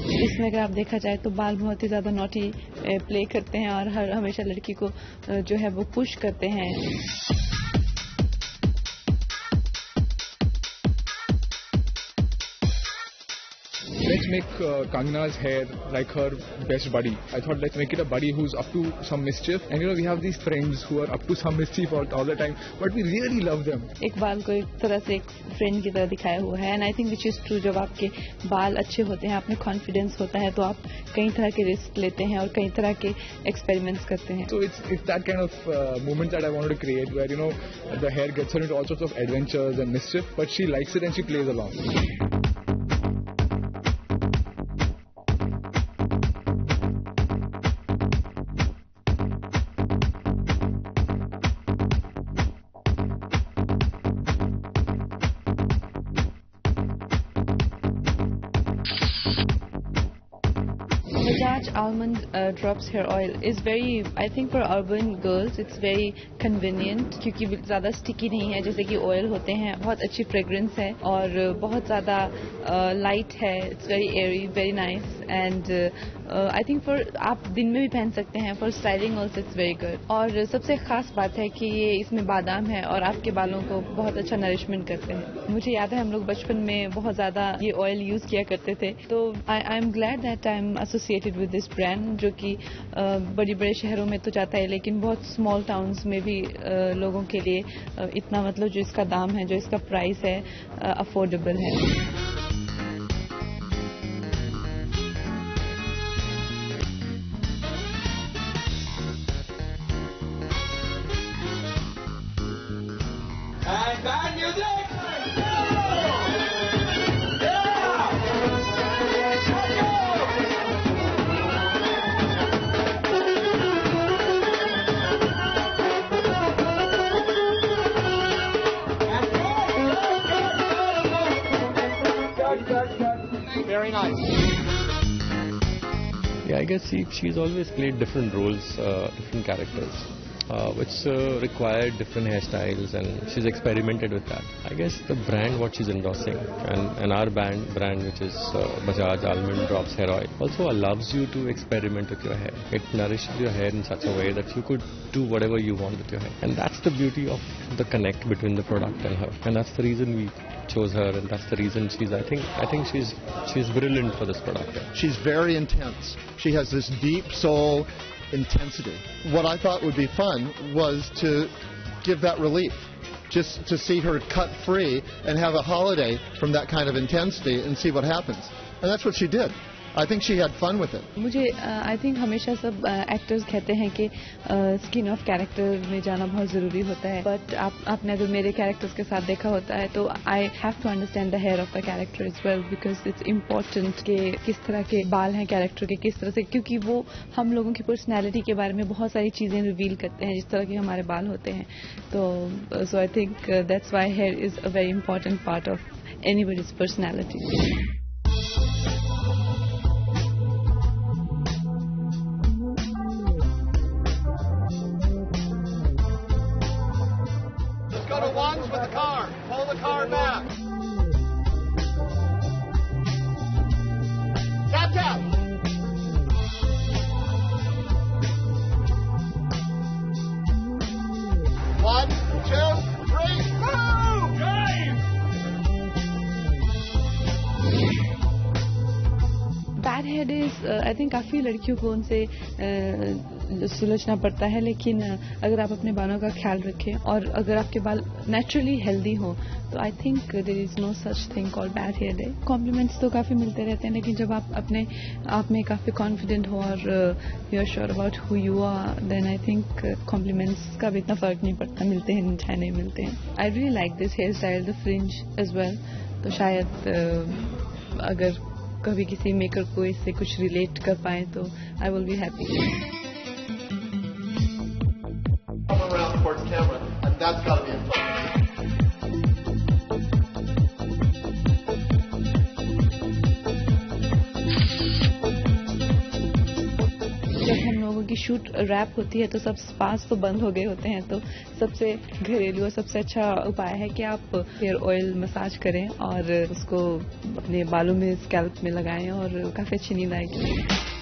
इसमें अगर आप देखा जाए तो बाल बहुत ही ज़्यादा नॉटी प्ले करते हैं और हमेशा लड़की को जो है वो पुश करते हैं. Let's make Kangana's hair like her best buddy. I thought let's make it a buddy who's up to some mischief. And we have these friends who are up to some mischief all the time, but we really love them. एक बाल को एक तरह से एक friend की तरह दिखाया हुआ है. And I think which is true. जब आपके बाल अच्छे होते हैं, आप में कॉन्फिडेंस होता है, तो आप कई तरह के रिस्क लेते हैं और कई तरह के एक्सपेरिमेंट्स करते हैं. So it's that kind of moment that I wanted to create, where the hair gets her into all sorts of adventures and mischief, but she likes it and she plays along. Bajaj Almond Drops Hair Oil is very, I think for urban girls it's very convenient क्योंकि ज़्यादा sticky नहीं है जैसे कि oil होते हैं. बहुत अच्छी fragrance है और बहुत ज़्यादा light है. It's very airy, very nice and I think for आप दिन में भी पहन सकते हैं. For styling also it's very good. और सबसे खास बात है कि ये इसमें बादाम है और आपके बालों को बहुत अच्छा नरिशमेंट करते हैं. मुझे याद है हम लोग बचपन में बहुत ज़्यादा ये ऑयल यूज़ किया करते थे. तो I am glad that I am associated with this brand जो कि बड़े बड़े शहरों में तो जाता है लेकिन बहुत स्मॉल टाउन्स में भी लोगों के लिए इतना मतलब जो इसका दाम है, जो इसका प्राइस है, अफोर्डेबल है. Very nice. Yeah, I guess she's always played different roles, different characters, which required different hairstyles, and she's experimented with that. I guess the brand what she's endorsing and our brand which is Bajaj Almond Drops Hair Oil also allows you to experiment with your hair. It nourishes your hair in such a way that you could do whatever you want with your hair, and that's the beauty of the connect between the product and her, and that's the reason we chose her, and that's the reason I think she's brilliant for this product. She's very intense. She has this deep soul intensity. What I thought would be fun was to give that relief, just to see her cut free and have a holiday from that kind of intensity and see what happens. And that's what she did. I think she had fun with it. मुझे I think हमेशा सब actors कहते हैं कि skin of character में जाना बहुत ज़रूरी होता है. बट आपने अगर मेरे कैरेक्टर्स के साथ देखा होता है तो I have to understand the hair of the character as well because it's important कि किस तरह के बाल हैं कैरेक्टर के, किस तरह से, क्योंकि वो हम लोगों की पर्सनैलिटी के बारे में बहुत सारी चीज़ें रिवील करते हैं जिस तरह के हमारे बाल होते हैं. तो so I think that's why hair is a very important part of anybody's personality. Ones with the car. Pull the car back. Tap, tap. 1, 2, 3, move! Game! Bad head is I think काफ़ी लड़कियों को उनसे सुलझना पड़ता है, लेकिन अगर आप अपने बालों का ख्याल रखें और अगर आपके बाल नेचुरली हेल्दी हो तो I think there is no such thing called bad hair day. Compliments तो काफ़ी मिलते रहते हैं लेकिन जब आप अपने आप में काफ़ी कॉन्फिडेंट हो और you are sure about who you are then I think compliments का भी इतना फ़र्क नहीं पड़ता, मिलते हैं चाहे नहीं मिलते हैं. I really like this hair style, the fringe as well. तो शायद अगर कभी किसी मेकर को इससे कुछ रिलेट कर पाए तो I will be happy. Around towards camera, and that's got to be fun. जब हम लोग क्योंकि शूट रैप होती है तो सब स्पास तो बंद हो गए होते हैं, तो सबसे घरेलू और सबसे अच्छा उपाय है कि आप हेयर ऑयल मसाज करें और उसको अपने बालों में, स्कैल्प में लगाएं और काफी अच्छी नींद आएगी।